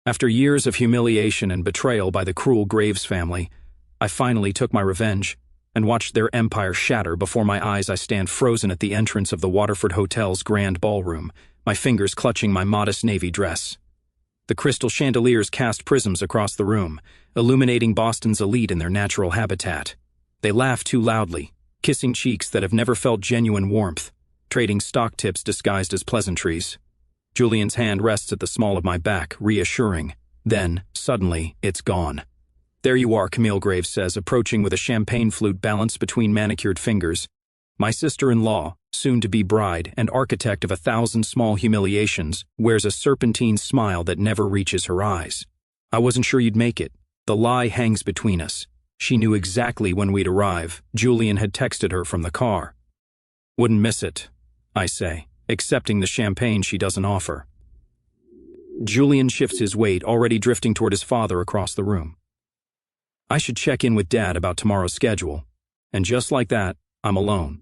After years of humiliation and betrayal by the cruel Graves family, I finally took my revenge and watched their empire shatter before my eyes. I stand frozen at the entrance of the Waterford Hotel's grand ballroom, my fingers clutching my modest navy dress. The crystal chandeliers cast prisms across the room, illuminating Boston's elite in their natural habitat. They laugh too loudly, kissing cheeks that have never felt genuine warmth, trading stock tips disguised as pleasantries. Julian's hand rests at the small of my back, reassuring. Then, suddenly, it's gone. "There you are," Camille Graves says, approaching with a champagne flute balanced between manicured fingers. My sister-in-law, soon-to-be bride and architect of 1,000 small humiliations, wears a serpentine smile that never reaches her eyes. "I wasn't sure you'd make it. The lie hangs between us. She knew exactly when we'd arrive. Julian had texted her from the car." "Wouldn't miss it," I say, accepting the champagne she doesn't offer. Julian shifts his weight, already drifting toward his father across the room. "I should check in with Dad about tomorrow's schedule." And just like that, I'm alone.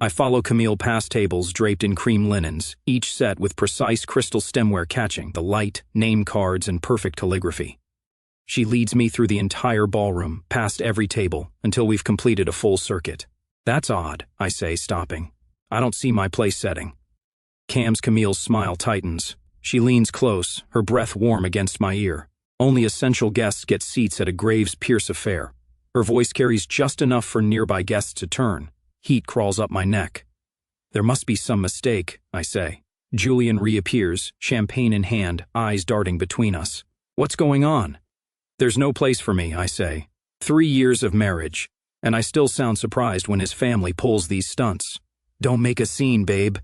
I follow Camille past tables draped in cream linens, each set with precise crystal stemware catching the light, name cards, and perfect calligraphy. She leads me through the entire ballroom, past every table, until we've completed a full circuit. "That's odd," I say, stopping. "I don't see my place setting." Camille's smile tightens. She leans close, her breath warm against my ear. Only essential guests get seats at a Graves Pierce affair. Her voice carries just enough for nearby guests to turn. Heat crawls up my neck. "There must be some mistake," I say. Julian reappears, champagne in hand, eyes darting between us. "What's going on?" "There's no place for me," I say. 3 years of marriage, and I still sound surprised when his family pulls these stunts. "Don't make a scene, babe."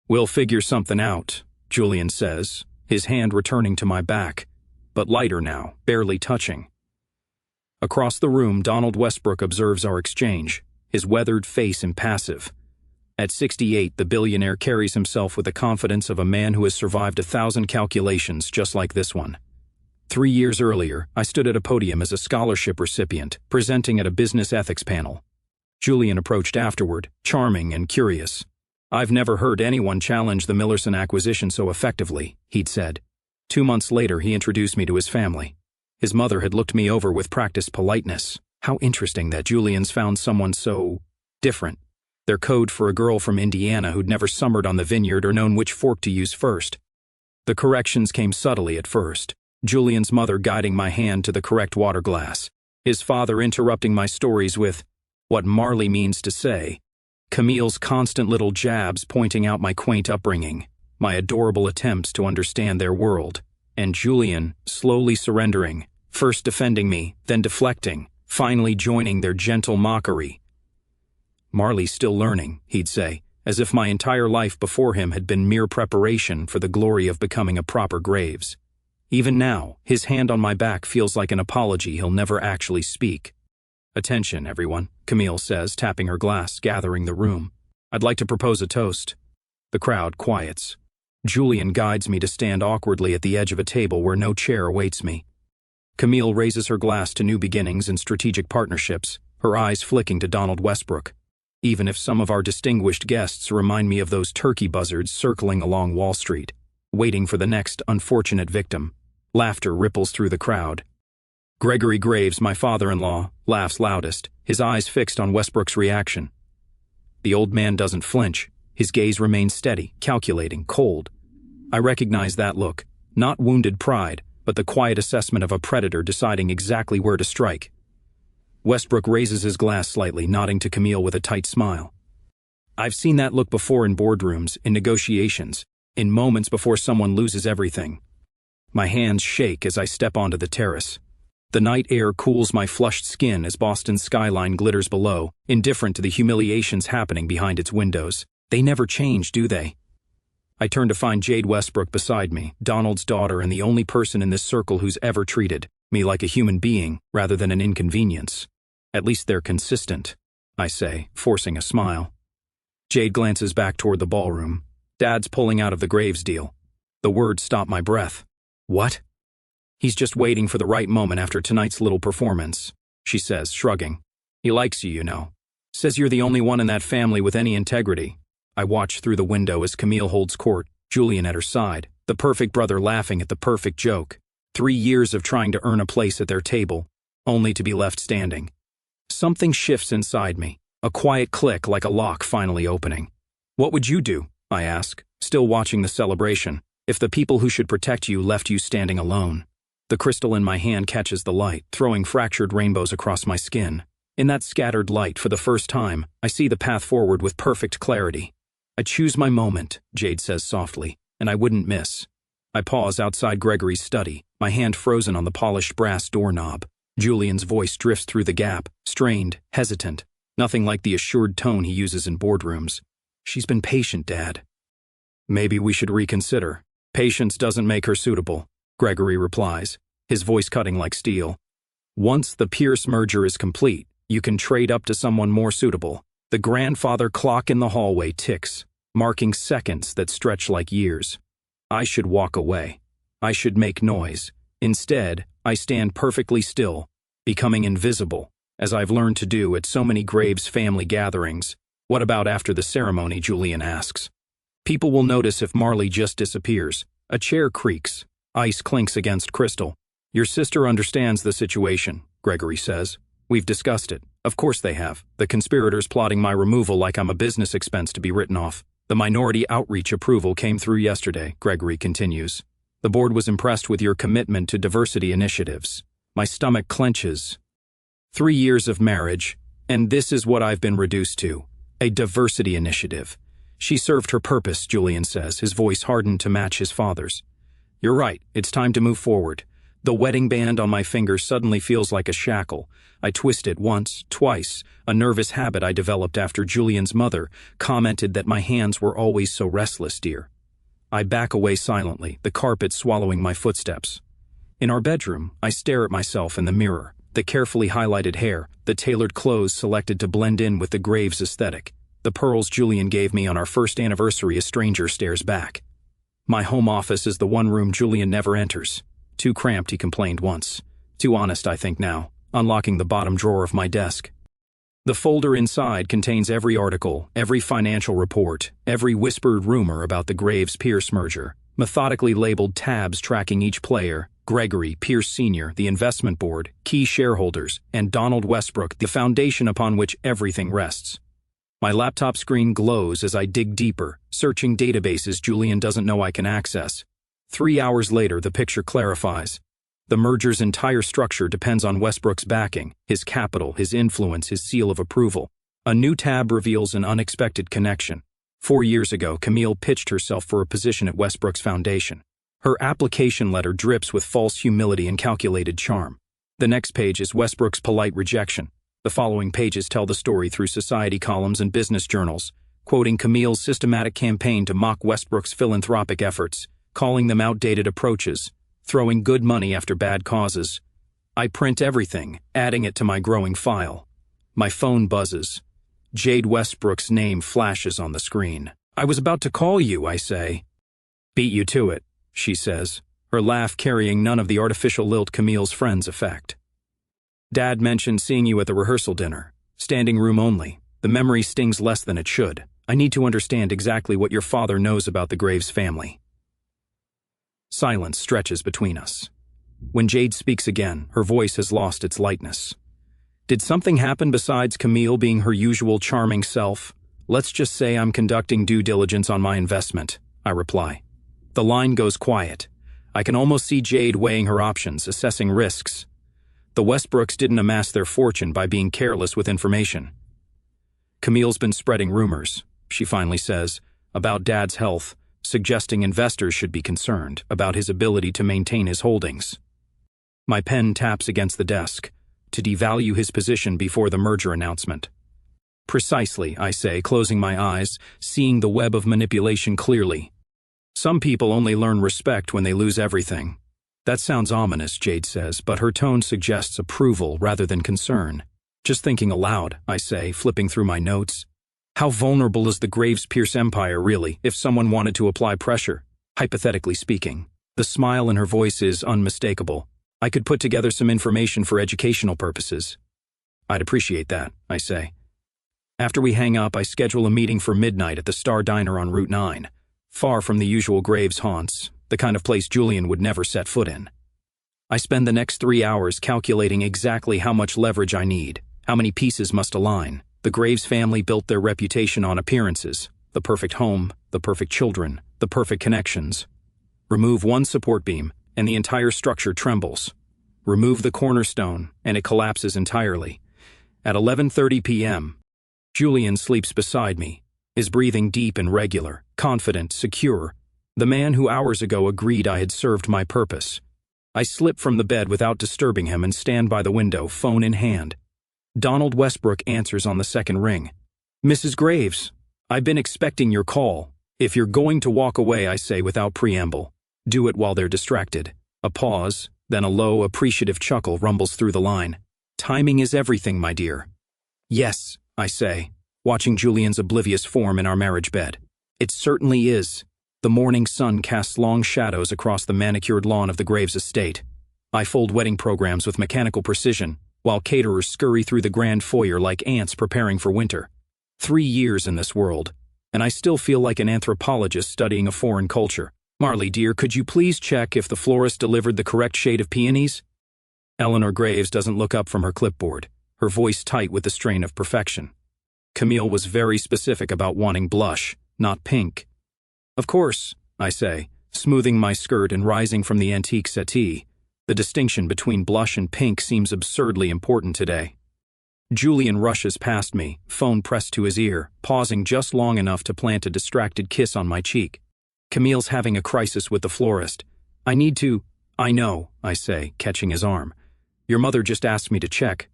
"We'll figure something out," Julian says, his hand returning to my back, but lighter now, barely touching. Across the room, Donald Westbrook observes our exchange, his weathered face impassive. At 68, the billionaire carries himself with the confidence of a man who has survived 1,000 calculations just like this one. 3 years earlier, I stood at a podium as a scholarship recipient, presenting at a business ethics panel. Julian approached afterward, charming and curious. "I've never heard anyone challenge the Millerson acquisition so effectively," he'd said. 2 months later, he introduced me to his family. His mother had looked me over with practiced politeness. How interesting that Julian's found someone so different. Their code for a girl from Indiana who'd never summered on the vineyard or known which fork to use first. The corrections came subtly at first. Julian's mother guiding my hand to the correct water glass. His father interrupting my stories with what Marley means to say. Camille's constant little jabs pointing out my quaint upbringing, my adorable attempts to understand their world, and Julian slowly surrendering, first defending me, then deflecting, finally joining their gentle mockery. "Marley's still learning," he'd say, as if my entire life before him had been mere preparation for the glory of becoming a proper Graves. Even now, his hand on my back feels like an apology he'll never actually speak. "Attention, everyone," Camille says, tapping her glass, gathering the room. "I'd like to propose a toast." The crowd quiets. Julian guides me to stand awkwardly at the edge of a table where no chair awaits me. Camille raises her glass to new beginnings and strategic partnerships, her eyes flicking to Donald Westbrook. Even if some of our distinguished guests remind me of those turkey buzzards circling along Wall Street, waiting for the next unfortunate victim, laughter ripples through the crowd. Gregory Graves, my father-in-law, laughs loudest, his eyes fixed on Westbrook's reaction. The old man doesn't flinch. His gaze remains steady, calculating, cold. I recognize that look, not wounded pride, but the quiet assessment of a predator deciding exactly where to strike. Westbrook raises his glass slightly, nodding to Camille with a tight smile. I've seen that look before in boardrooms, in negotiations, in moments before someone loses everything. My hands shake as I step onto the terrace. The night air cools my flushed skin as Boston's skyline glitters below, indifferent to the humiliations happening behind its windows. They never change, do they? I turn to find Jade Westbrook beside me, Donald's daughter and the only person in this circle who's ever treated me like a human being rather than an inconvenience. At least they're consistent, I say, forcing a smile. Jade glances back toward the ballroom. Dad's pulling out of the Graves deal. The words stop my breath. What? He's just waiting for the right moment after tonight's little performance, she says, shrugging. He likes you, you know. Says you're the only one in that family with any integrity. I watch through the window as Camille holds court, Julian at her side, the perfect brother laughing at the perfect joke. 3 years of trying to earn a place at their table, only to be left standing. Something shifts inside me, a quiet click like a lock finally opening. What would you do, I ask, still watching the celebration, if the people who should protect you left you standing alone? The crystal in my hand catches the light, throwing fractured rainbows across my skin. In that scattered light, for the first time, I see the path forward with perfect clarity. I choose my moment, Jade says softly, and I wouldn't miss. I pause outside Gregory's study, my hand frozen on the polished brass doorknob. Julian's voice drifts through the gap, strained, hesitant, nothing like the assured tone he uses in boardrooms. She's been patient, Dad. Maybe we should reconsider. Patience doesn't make her suitable, Gregory replies, his voice cutting like steel. Once the Pierce merger is complete, you can trade up to someone more suitable. The grandfather clock in the hallway ticks, marking seconds that stretch like years. I should walk away. I should make noise. Instead, I stand perfectly still, becoming invisible, as I've learned to do at so many Graves family gatherings. What about after the ceremony, Julian asks. People will notice if Marley just disappears. A chair creaks. Ice clinks against crystal. Your sister understands the situation, Gregory says. We've discussed it. Of course they have. The conspirators plotting my removal like I'm a business expense to be written off. The minority outreach approval came through yesterday, Gregory continues. The board was impressed with your commitment to diversity initiatives. My stomach clenches. 3 years of marriage, and this is what I've been reduced to. A diversity initiative. She served her purpose, Julian says, his voice hardened to match his father's. You're right, it's time to move forward. The wedding band on my finger suddenly feels like a shackle. I twist it once, twice, a nervous habit I developed after Julian's mother commented that my hands were always so restless, dear. I back away silently, the carpet swallowing my footsteps. In our bedroom, I stare at myself in the mirror, the carefully highlighted hair, the tailored clothes selected to blend in with the Graves aesthetic, the pearls Julian gave me on our first anniversary. A stranger stares back. My home office is the one room Julian never enters. Too cramped, he complained once. Too honest, I think now, unlocking the bottom drawer of my desk. The folder inside contains every article, every financial report, every whispered rumor about the Graves-Pierce merger, methodically labeled tabs tracking each player, Gregory, Pierce Sr., the investment board, key shareholders, and Donald Westbrook, the foundation upon which everything rests. My laptop screen glows as I dig deeper, searching databases Julian doesn't know I can access. 3 hours later, the picture clarifies. The merger's entire structure depends on Westbrook's backing, his capital, his influence, his seal of approval. A new tab reveals an unexpected connection. 4 years ago, Camille pitched herself for a position at Westbrook's foundation. Her application letter drips with false humility and calculated charm. The next page is Westbrook's polite rejection. The following pages tell the story through society columns and business journals, quoting Camille's systematic campaign to mock Westbrook's philanthropic efforts, calling them outdated approaches, throwing good money after bad causes. I print everything, adding it to my growing file. My phone buzzes. Jade Westbrook's name flashes on the screen. I was about to call you, I say. Beat you to it, she says, her laugh carrying none of the artificial lilt Camille's friends affect. Dad mentioned seeing you at the rehearsal dinner. Standing room only. The memory stings less than it should. I need to understand exactly what your father knows about the Graves family. Silence stretches between us. When Jade speaks again, her voice has lost its lightness. Did something happen besides Camille being her usual charming self? Let's just say I'm conducting due diligence on my investment, I reply. The line goes quiet. I can almost see Jade weighing her options, assessing risks. The Westbrooks didn't amass their fortune by being careless with information. Camille's been spreading rumors, she finally says, about Dad's health, suggesting investors should be concerned about his ability to maintain his holdings. My pen taps against the desk, to devalue his position before the merger announcement. Precisely, I say, closing my eyes, seeing the web of manipulation clearly. Some people only learn respect when they lose everything. That sounds ominous, Jade says, but her tone suggests approval rather than concern. Just thinking aloud, I say, flipping through my notes. How vulnerable is the Graves-Pierce empire, really, if someone wanted to apply pressure? Hypothetically speaking. The smile in her voice is unmistakable. I could put together some information for educational purposes. I'd appreciate that, I say. After we hang up, I schedule a meeting for midnight at the Star Diner on Route 9, far from the usual Graves haunts, the kind of place Julian would never set foot in. I spend the next 3 hours calculating exactly how much leverage I need, how many pieces must align. The Graves family built their reputation on appearances: the perfect home, the perfect children, the perfect connections. Remove one support beam, and the entire structure trembles. Remove the cornerstone, and it collapses entirely. At 11:30 p.m., Julian sleeps beside me, his breathing deep and regular, confident, secure, the man who hours ago agreed I had served my purpose. I slip from the bed without disturbing him and stand by the window, phone in hand. Donald Westbrook answers on the second ring. "Mrs. Graves, I've been expecting your call. If you're going to walk away," I say without preamble, "do it while they're distracted." A pause, then a low, appreciative chuckle rumbles through the line. "Timing is everything, my dear." "Yes," I say, watching Julian's oblivious form in our marriage bed. "It certainly is." The morning sun casts long shadows across the manicured lawn of the Graves estate. I fold wedding programs with mechanical precision, while caterers scurry through the grand foyer like ants preparing for winter. 3 years in this world, and I still feel like an anthropologist studying a foreign culture. "Marley, dear, could you please check if the florist delivered the correct shade of peonies?" Eleanor Graves doesn't look up from her clipboard, her voice tight with the strain of perfection. "Camille was very specific about wanting blush, not pink." "Of course," I say, smoothing my skirt and rising from the antique settee. The distinction between blush and pink seems absurdly important today. Julian rushes past me, phone pressed to his ear, pausing just long enough to plant a distracted kiss on my cheek. "Camille's having a crisis with the florist. I need to—" "I know," I say, catching his arm. "Your mother just asked me to check.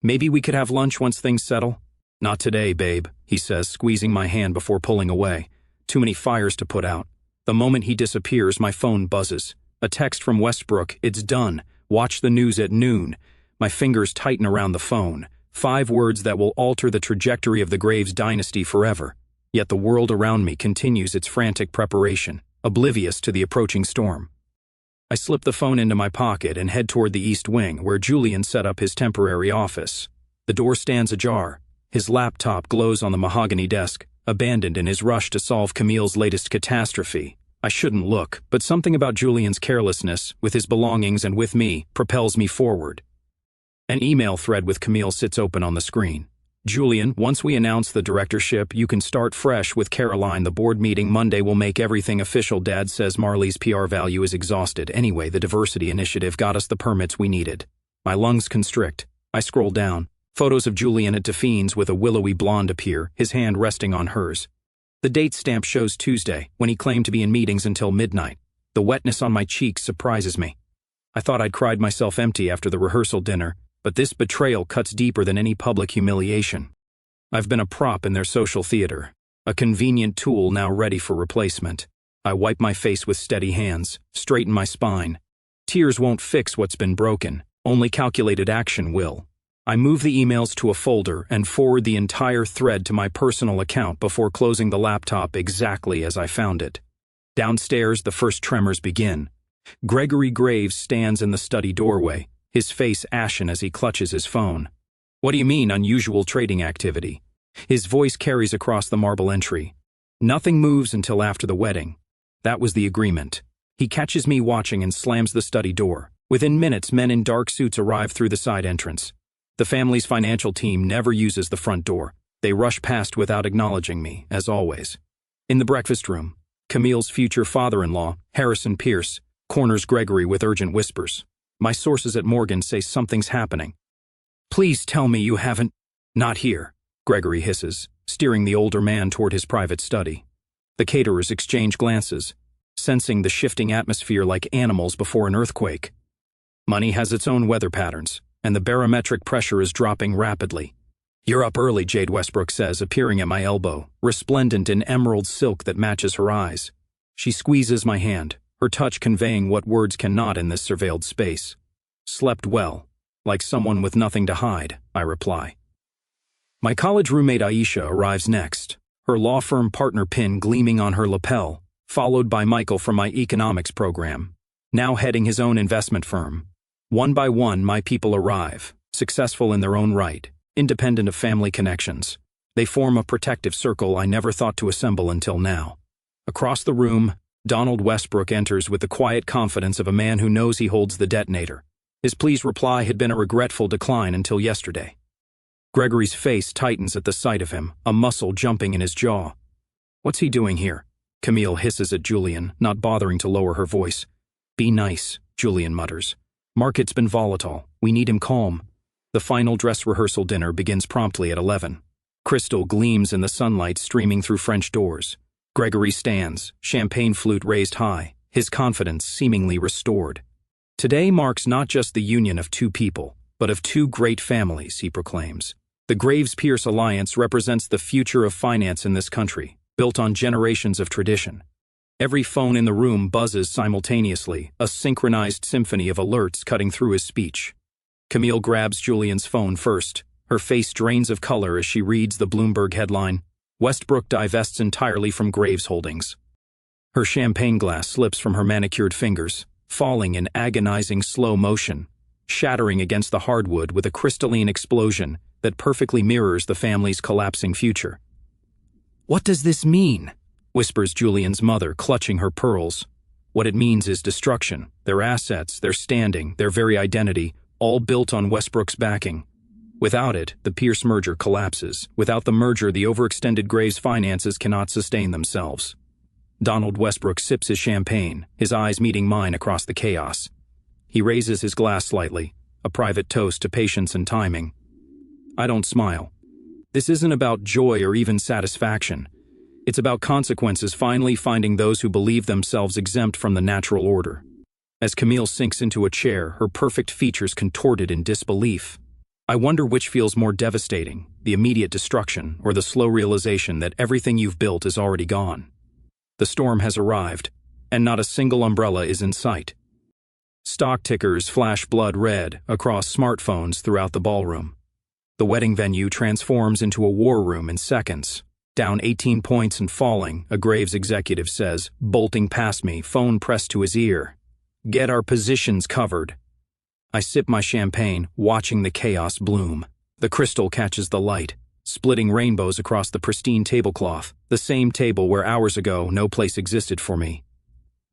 Maybe we could have lunch once things settle?" "Not today, babe," he says, squeezing my hand before pulling away. Too many fires to put out. The moment he disappears, my phone buzzes. A text from Westbrook: "It's done. Watch the news at noon." My fingers tighten around the phone. 5 words that will alter the trajectory of the Graves dynasty forever. Yet the world around me continues its frantic preparation, oblivious to the approaching storm. I slip the phone into my pocket and head toward the East Wing, where Julian set up his temporary office. The door stands ajar. His laptop glows on the mahogany desk, abandoned in his rush to solve Camille's latest catastrophe. I shouldn't look, but something about Julian's carelessness, with his belongings and with me, propels me forward. An email thread with Camille sits open on the screen. "Julian, once we announce the directorship, you can start fresh with Caroline. The board meeting Monday will make everything official. Dad says Marley's PR value is exhausted. Anyway, the diversity initiative got us the permits we needed." My lungs constrict. I scroll down. Photos of Julian at Defines with a willowy blonde appear, his hand resting on hers. The date stamp shows Tuesday, when he claimed to be in meetings until midnight. The wetness on my cheeks surprises me. I thought I'd cried myself empty after the rehearsal dinner, but this betrayal cuts deeper than any public humiliation. I've been a prop in their social theater, a convenient tool now ready for replacement. I wipe my face with steady hands, straighten my spine. Tears won't fix what's been broken, only calculated action will. I move the emails to a folder and forward the entire thread to my personal account before closing the laptop exactly as I found it. Downstairs, the first tremors begin. Gregory Graves stands in the study doorway, his face ashen as he clutches his phone. "What do you mean, unusual trading activity?" His voice carries across the marble entry. "Nothing moves until after the wedding. That was the agreement." He catches me watching and slams the study door. Within minutes, men in dark suits arrive through the side entrance. The family's financial team never uses the front door. They rush past without acknowledging me, as always. In the breakfast room, Camille's future father-in-law, Harrison Pierce, corners Gregory with urgent whispers. My sources at Morgan say something's happening. "Please tell me you haven't—" "Not here," Gregory hisses, steering the older man toward his private study. The caterers exchange glances, sensing the shifting atmosphere like animals before an earthquake. Money has its own weather patterns, and the barometric pressure is dropping rapidly. "You're up early," Jade Westbrook says, appearing at my elbow, resplendent in emerald silk that matches her eyes. She squeezes my hand, her touch conveying what words cannot in this surveilled space. "Slept well, like someone with nothing to hide," I reply. My college roommate Aisha arrives next, her law firm partner pin gleaming on her lapel, followed by Michael from my economics program, now heading his own investment firm. One by one, my people arrive, successful in their own right, independent of family connections. They form a protective circle I never thought to assemble until now. Across the room, Donald Westbrook enters with the quiet confidence of a man who knows he holds the detonator. His pleased reply had been a regretful decline until yesterday. Gregory's face tightens at the sight of him, a muscle jumping in his jaw. "What's he doing here?" Camille hisses at Julian, not bothering to lower her voice. "Be nice," Julian mutters. "Market's been volatile. We need him calm." The final dress rehearsal dinner begins promptly at 11. Crystal gleams in the sunlight streaming through French doors. Gregory stands, champagne flute raised high, his confidence seemingly restored. "Today marks not just the union of two people, but of two great families," he proclaims. "The Graves-Pierce alliance represents the future of finance in this country, built on generations of tradition." Every phone in the room buzzes simultaneously, a synchronized symphony of alerts cutting through his speech. Camille grabs Julian's phone first. Her face drains of color as she reads the Bloomberg headline, "Westbrook divests entirely from Graves Holdings." Her champagne glass slips from her manicured fingers, falling in agonizing slow motion, shattering against the hardwood with a crystalline explosion that perfectly mirrors the family's collapsing future. "What does this mean?" whispers Julian's mother, clutching her pearls. "What it means is destruction. Their assets, their standing, their very identity, all built on Westbrook's backing. Without it, the Pierce merger collapses. Without the merger, the overextended Graves finances cannot sustain themselves." Donald Westbrook sips his champagne, his eyes meeting mine across the chaos. He raises his glass slightly, a private toast to patience and timing. I don't smile. This isn't about joy or even satisfaction. It's about consequences finally finding those who believe themselves exempt from the natural order. As Camille sinks into a chair, her perfect features contorted in disbelief. I wonder which feels more devastating, the immediate destruction or the slow realization that everything you've built is already gone. The storm has arrived, and not a single umbrella is in sight. Stock tickers flash blood red across smartphones throughout the ballroom. The wedding venue transforms into a war room in seconds. Down 18 points and falling, a Graves executive says, bolting past me, phone pressed to his ear. "Get our positions covered." I sip my champagne, watching the chaos bloom. The crystal catches the light, splitting rainbows across the pristine tablecloth, the same table where hours ago no place existed for me.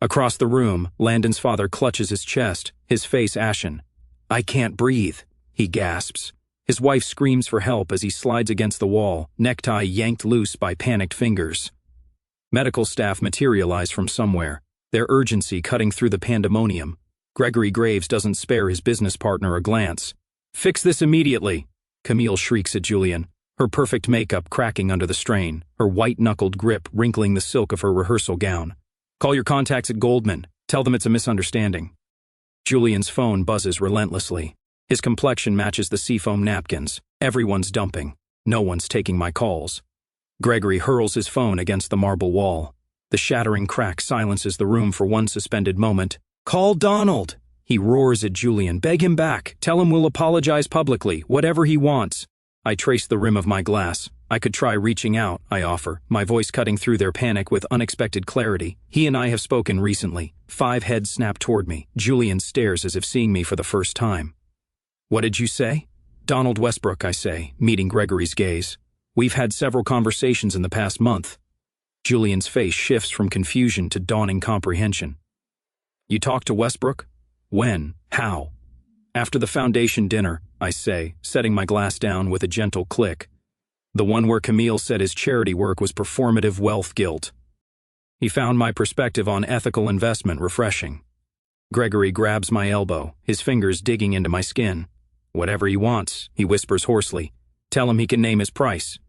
Across the room, Landon's father clutches his chest, his face ashen. "I can't breathe," he gasps. His wife screams for help as he slides against the wall, necktie yanked loose by panicked fingers. Medical staff materialize from somewhere, their urgency cutting through the pandemonium. Gregory Graves doesn't spare his business partner a glance. "Fix this immediately," Camille shrieks at Julian, her perfect makeup cracking under the strain, her white-knuckled grip wrinkling the silk of her rehearsal gown. "Call your contacts at Goldman. Tell them it's a misunderstanding." Julian's phone buzzes relentlessly. His complexion matches the seafoam napkins. Everyone's dumping. No one's taking my calls. Gregory hurls his phone against the marble wall. The shattering crack silences the room for one suspended moment. "Call Donald!" He roars at Julian. "Beg him back. Tell him we'll apologize publicly, whatever he wants." I trace the rim of my glass. "I could try reaching out," I offer, my voice cutting through their panic with unexpected clarity. "He and I have spoken recently." 5 heads snap toward me. Julian stares as if seeing me for the first time. "What did you say?" "Donald Westbrook," I say, meeting Gregory's gaze. "We've had several conversations in the past month." Julian's face shifts from confusion to dawning comprehension. "You talked to Westbrook? When? How?" "After the foundation dinner," I say, setting my glass down with a gentle click. "The one where Camille said his charity work was performative wealth guilt." He found my perspective on ethical investment refreshing. Gregory grabs my elbow, his fingers digging into my skin. "Whatever he wants," he whispers hoarsely. "Tell him he can name his price."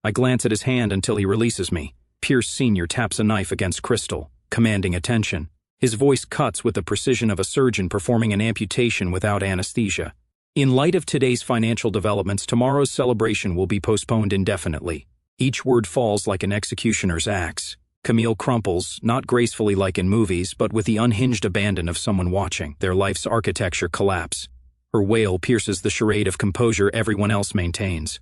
I glance at his hand until he releases me. Pierce Sr. taps a knife against Crystal, commanding attention. His voice cuts with the precision of a surgeon performing an amputation without anesthesia. "In light of today's financial developments, tomorrow's celebration will be postponed indefinitely." Each word falls like an executioner's axe. Camille crumples, not gracefully like in movies, but with the unhinged abandon of someone watching their life's architecture collapse. Her wail pierces the charade of composure everyone else maintains.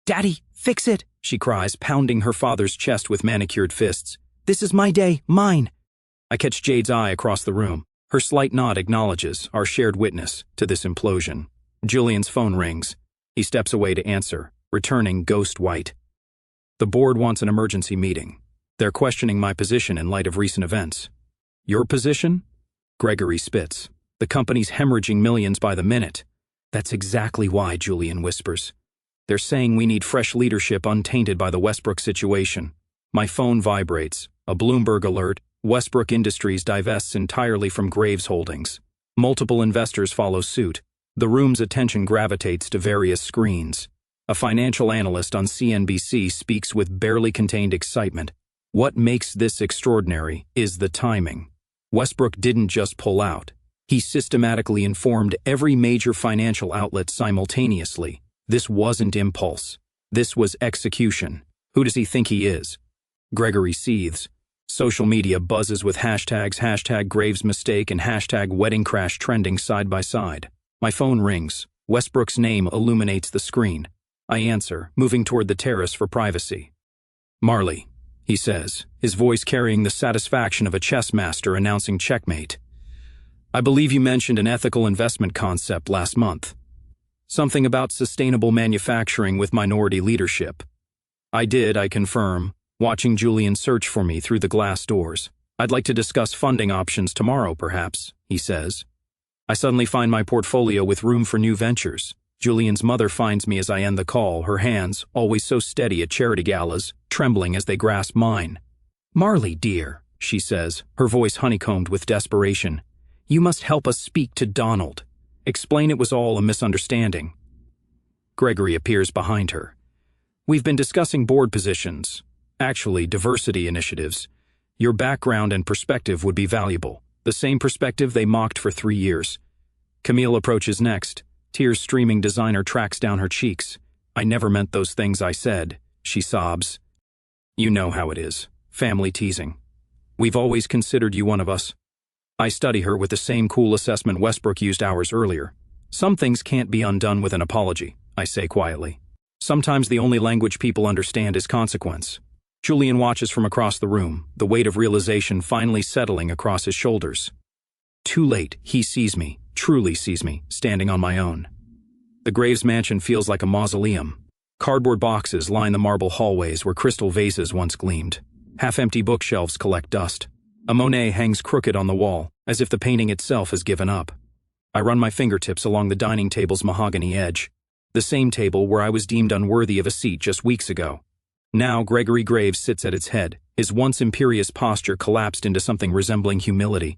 "Daddy, fix it!" she cries, pounding her father's chest with manicured fists. "This is my day, mine!" I catch Jade's eye across the room. Her slight nod acknowledges our shared witness to this implosion. Julian's phone rings. He steps away to answer, returning ghost white. "The board wants an emergency meeting. They're questioning my position in light of recent events." Your position? Gregory spits. The company's hemorrhaging millions by the minute. That's exactly why, Julian whispers. They're saying we need fresh leadership untainted by the Westbrook situation. My phone vibrates. A Bloomberg alert. Westbrook Industries divests entirely from Graves Holdings. Multiple investors follow suit. The room's attention gravitates to various screens. A financial analyst on CNBC speaks with barely contained excitement. What makes this extraordinary is the timing. Westbrook didn't just pull out. He systematically informed every major financial outlet simultaneously. This wasn't impulse. This was execution. Who does he think he is? Gregory seethes. Social media buzzes with hashtags #Graves mistake and #wedding crash trending side by side. My phone rings. Westbrook's name illuminates the screen. I answer, moving toward the terrace for privacy. Marley, he says, his voice carrying the satisfaction of a chess master announcing checkmate. I believe you mentioned an ethical investment concept last month. Something about sustainable manufacturing with minority leadership. I did, I confirm, watching Julian search for me through the glass doors. I'd like to discuss funding options tomorrow, perhaps, he says. I suddenly find my portfolio with room for new ventures. Julian's mother finds me as I end the call, her hands, always so steady at charity galas, trembling as they grasp mine. Marley, dear, she says, her voice honeycombed with desperation. You must help us speak to Donald. Explain it was all a misunderstanding. Gregory appears behind her. We've been discussing board positions, actually diversity initiatives. Your background and perspective would be valuable, the same perspective they mocked for 3 years. Camille approaches next. Tears streaming, designer tracks down her cheeks. I never meant those things I said, she sobs. You know how it is. Family teasing. We've always considered you one of us. I study her with the same cool assessment Westbrook used hours earlier. Some things can't be undone with an apology, I say quietly. Sometimes the only language people understand is consequence. Julian watches from across the room, the weight of realization finally settling across his shoulders. Too late, he sees me, truly sees me, standing on my own. The Graves mansion feels like a mausoleum. Cardboard boxes line the marble hallways where crystal vases once gleamed. Half-empty bookshelves collect dust. A Monet hangs crooked on the wall, as if the painting itself has given up. I run my fingertips along the dining table's mahogany edge, the same table where I was deemed unworthy of a seat just weeks ago. Now Gregory Graves sits at its head, his once imperious posture collapsed into something resembling humility.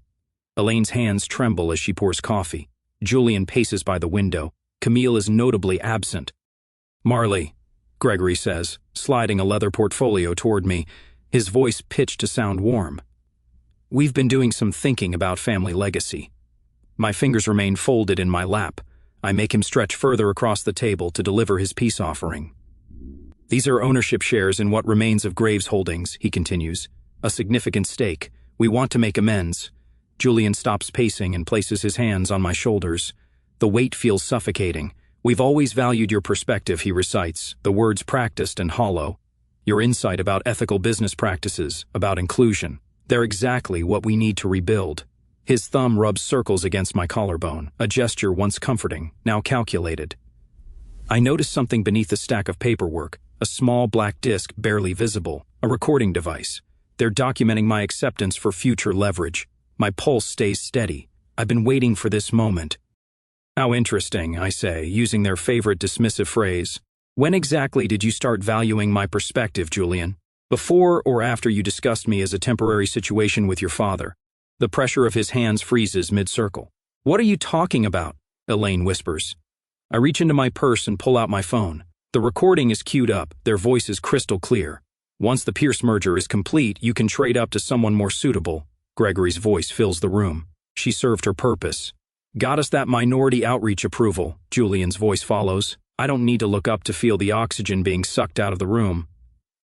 Elaine's hands tremble as she pours coffee. Julian paces by the window. Camille is notably absent. Marley, Gregory says, sliding a leather portfolio toward me, his voice pitched to sound warm. We've been doing some thinking about family legacy. My fingers remain folded in my lap. I make him stretch further across the table to deliver his peace offering. These are ownership shares in what remains of Graves Holdings, he continues. A significant stake. We want to make amends. Julian stops pacing and places his hands on my shoulders. The weight feels suffocating. We've always valued your perspective, he recites, the words practiced and hollow. Your insight about ethical business practices, about inclusion. They're exactly what we need to rebuild. His thumb rubs circles against my collarbone, a gesture once comforting, now calculated. I notice something beneath the stack of paperwork, a small black disc barely visible, a recording device. They're documenting my acceptance for future leverage. My pulse stays steady. I've been waiting for this moment. How interesting, I say, using their favorite dismissive phrase. When exactly did you start valuing my perspective, Julian? Before or after you discussed me as a temporary situation with your father? The pressure of his hands freezes mid-circle. What are you talking about? Elaine whispers. I reach into my purse and pull out my phone. The recording is queued up, their voice is crystal clear. Once the Pierce merger is complete, you can trade up to someone more suitable. Gregory's voice fills the room. She served her purpose. Got us that minority outreach approval, Julian's voice follows. I don't need to look up to feel the oxygen being sucked out of the room.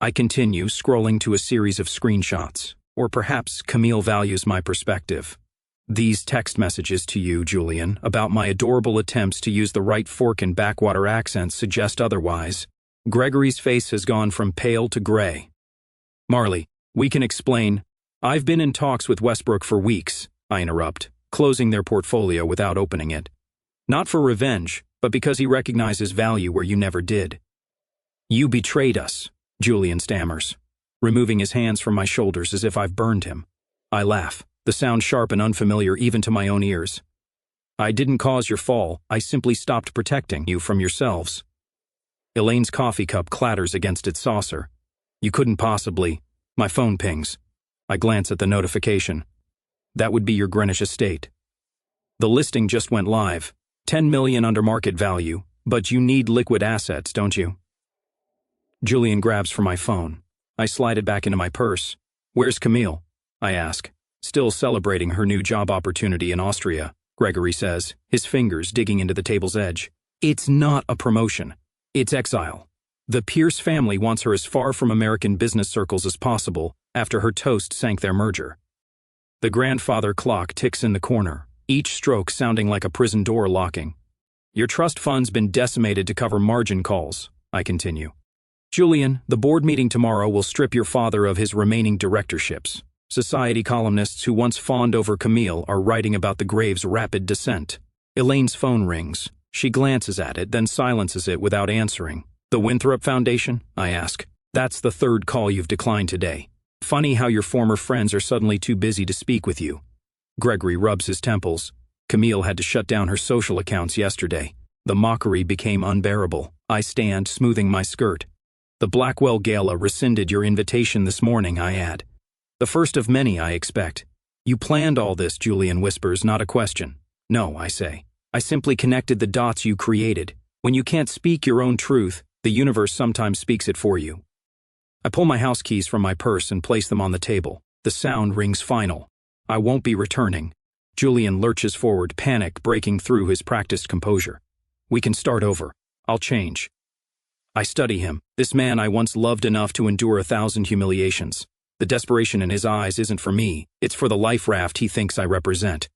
I continue, scrolling to a series of screenshots. Or perhaps Camille values my perspective. These text messages to you, Julian, about my adorable attempts to use the right fork and backwater accents suggest otherwise. Gregory's face has gone from pale to gray. Marley, we can explain. I've been in talks with Westbrook for weeks, I interrupt, closing their portfolio without opening it. Not for revenge, but because he recognizes value where you never did. You betrayed us, Julian stammers, removing his hands from my shoulders as if I've burned him. I laugh. the sound sharp and unfamiliar even to my own ears. I didn't cause your fall, I simply stopped protecting you from yourselves. Elaine's coffee cup clatters against its saucer. You couldn't possibly. My phone pings. I glance at the notification. That would be your Greenwich estate. The listing just went live. 10 million under market value, but you need liquid assets, don't you? Julian grabs for my phone. I slide it back into my purse. Where's Camille? I ask. Still celebrating her new job opportunity in Austria, Gregory says, his fingers digging into the table's edge. It's not a promotion. It's exile. The Pierce family wants her as far from American business circles as possible after her toast sank their merger. The grandfather clock ticks in the corner, each stroke sounding like a prison door locking. Your trust fund's been decimated to cover margin calls, I continue. Julian, the board meeting tomorrow will strip your father of his remaining directorships. Society columnists who once fawned over Camille are writing about the Graves' rapid descent. Elaine's phone rings. She glances at it, then silences it without answering. The Winthrop Foundation? I ask. That's the third call you've declined today. Funny how your former friends are suddenly too busy to speak with you. Gregory rubs his temples. Camille had to shut down her social accounts yesterday. The mockery became unbearable. I stand, smoothing my skirt. The Blackwell Gala rescinded your invitation this morning, I add. The first of many, I expect. You planned all this, Julian whispers, not a question. No, I say. I simply connected the dots you created. When you can't speak your own truth, the universe sometimes speaks it for you. I pull my house keys from my purse and place them on the table. The sound rings final. I won't be returning. Julian lurches forward, panic breaking through his practiced composure. We can start over. I'll change. I study him, this man I once loved enough to endure 1,000 humiliations. The desperation in his eyes isn't for me, it's for the life raft he thinks I represent.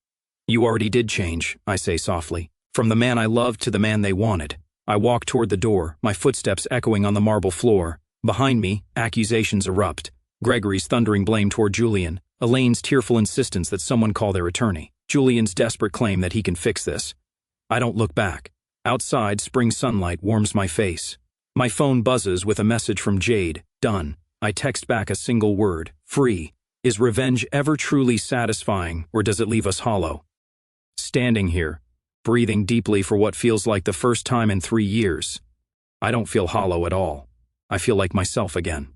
You already did change, I say softly. From the man I loved to the man they wanted. I walk toward the door, my footsteps echoing on the marble floor. Behind me, accusations erupt. Gregory's thundering blame toward Julian. Elaine's tearful insistence that someone call their attorney. Julian's desperate claim that he can fix this. I don't look back. Outside, spring sunlight warms my face. My phone buzzes with a message from Jade. Done. I text back a single word. Free. Is revenge ever truly satisfying, or does it leave us hollow? Standing here, breathing deeply for what feels like the first time in 3 years. I don't feel hollow at all. I feel like myself again.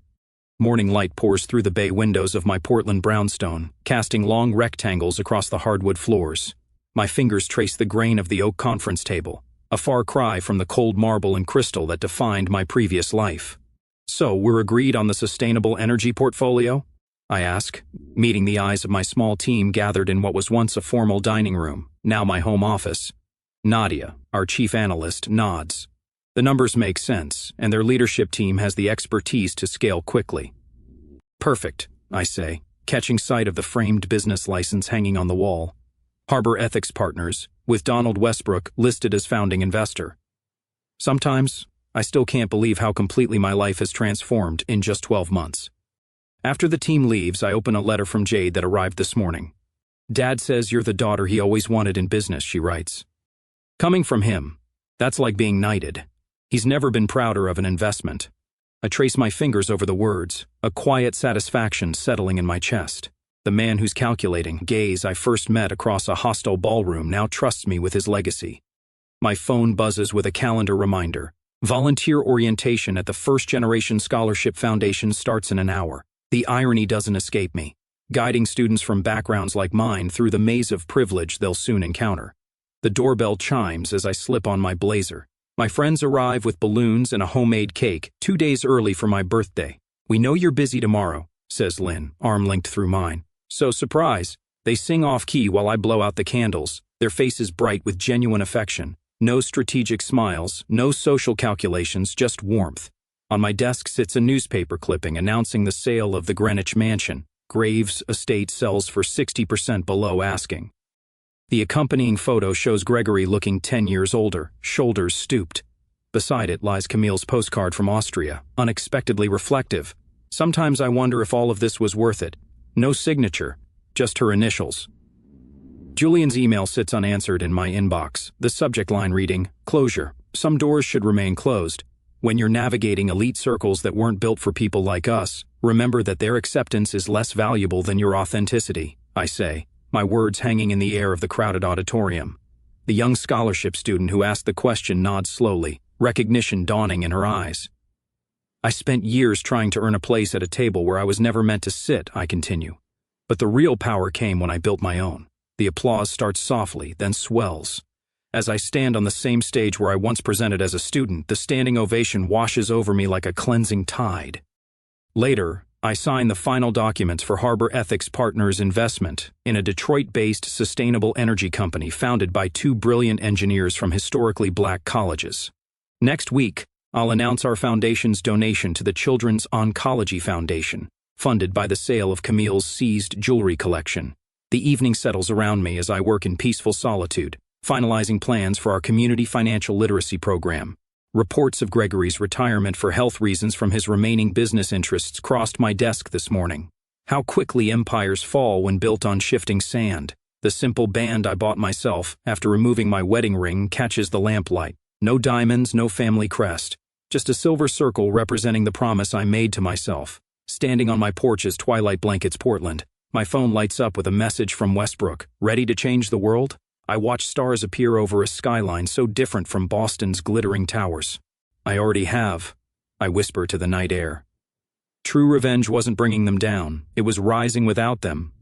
Morning light pours through the bay windows of my Portland brownstone, casting long rectangles across the hardwood floors. My fingers trace the grain of the oak conference table, a far cry from the cold marble and crystal that defined my previous life. So, we're agreed on the sustainable energy portfolio? I ask, meeting the eyes of my small team gathered in what was once a formal dining room, now my home office. Nadia, our chief analyst, nods. The numbers make sense, and their leadership team has the expertise to scale quickly. Perfect, I say, catching sight of the framed business license hanging on the wall. Harbor Ethics Partners, with Donald Westbrook listed as founding investor. Sometimes, I still can't believe how completely my life has transformed in just 12 months. After the team leaves, I open a letter from Jade that arrived this morning. Dad says you're the daughter he always wanted in business, she writes. Coming from him, that's like being knighted. He's never been prouder of an investment. I trace my fingers over the words, a quiet satisfaction settling in my chest. The man whose calculating gaze I first met across a hostile ballroom now trusts me with his legacy. My phone buzzes with a calendar reminder. Volunteer orientation at the First Generation Scholarship Foundation starts in an hour. The irony doesn't escape me, guiding students from backgrounds like mine through the maze of privilege they'll soon encounter. The doorbell chimes as I slip on my blazer. My friends arrive with balloons and a homemade cake 2 days early for my birthday. We know you're busy tomorrow, says Lynn, arm linked through mine. So surprise. They sing off-key while I blow out the candles, their faces bright with genuine affection. No strategic smiles, no social calculations, just warmth. On my desk sits a newspaper clipping announcing the sale of the Greenwich mansion. Graves' estate sells for 60% below asking. The accompanying photo shows Gregory looking 10 years older, shoulders stooped. Beside it lies Camille's postcard from Austria, unexpectedly reflective. Sometimes I wonder if all of this was worth it. No signature, just her initials. Julian's email sits unanswered in my inbox, the subject line reading, "Closure. Some doors should remain closed. When you're navigating elite circles that weren't built for people like us, remember that their acceptance is less valuable than your authenticity." I say, my words hanging in the air of the crowded auditorium. The young scholarship student who asked the question nods slowly, recognition dawning in her eyes. I spent years trying to earn a place at a table where I was never meant to sit, I continue. But the real power came when I built my own. The applause starts softly, then swells. As I stand on the same stage where I once presented as a student, the standing ovation washes over me like a cleansing tide. Later, I sign the final documents for Harbor Ethics Partners investment in a Detroit-based sustainable energy company founded by two brilliant engineers from historically black colleges. Next week, I'll announce our foundation's donation to the Children's Oncology Foundation, funded by the sale of Camille's seized jewelry collection. The evening settles around me as I work in peaceful solitude, finalizing plans for our community financial literacy program. Reports of Gregory's retirement for health reasons from his remaining business interests crossed my desk this morning. How quickly empires fall when built on shifting sand. The simple band I bought myself after removing my wedding ring catches the lamplight. No diamonds, no family crest. Just a silver circle representing the promise I made to myself. Standing on my porch as twilight blankets Portland, my phone lights up with a message from Westbrook. Ready to change the world? I watch stars appear over a skyline so different from Boston's glittering towers. I already have, I whisper to the night air. True revenge wasn't bringing them down, it was rising without them,